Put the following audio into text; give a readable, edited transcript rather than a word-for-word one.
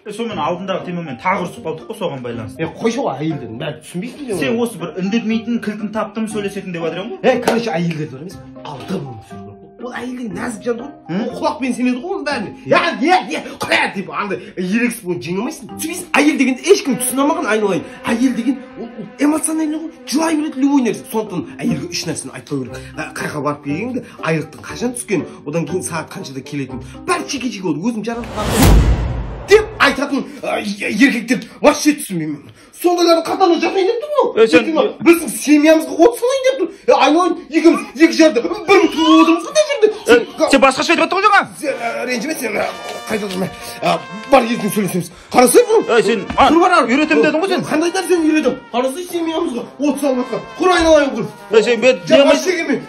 Сонымен алдындағы темамен тағы ұрысып қалдық қой, соған байланысты. Қойшы ғой әйелдерін, бәрі түсінбейсің бе? Сен осы бір үндемейтін кілтін таптым сөйлесетін деп жатырсың ғой. Короче, әйелдер бар емес, алдым ол әйелдің нәзік жан ғой, құлақпен сенеді ғой оның бәріне. Құлақ деп андай ерексіз болып жеңе алмайсың. Түсінбейсің, әйел дегенді ешкім түсіне алмаған, айналайын. Әйел деген ол эмоциональный ғой, жылай береді любой нәрсе. Сондықтан әйелге үш нәрсені айтпау керек. Қайға барып келгенде айлықтың қашан түскенін, одан кейін сағат қаншада келетінін бәрі жеке-жеке болды, өзім жаратып деп айтатын еркектер вообще түсінбеймін. Сондайлардың қатарына жатайын деп тұр ғой. Біздің семьямызға от салайын деп тұр. Айналайын, екеуміз екі жарда бір мың туып отырмыз ғой жерде. Сен басқаша айтып жатыр ғой жаңа. Ренжіме, сен қайта тұрма. Бар ертең сөйлесеміз. Қарасай бұл. Сен үйретемін дедің ғой сен. Қандай нәрсені үйретем? Қарасай семьямызға от салып жатқан. Құр айналайын құр. Сен бет жаман шегеме.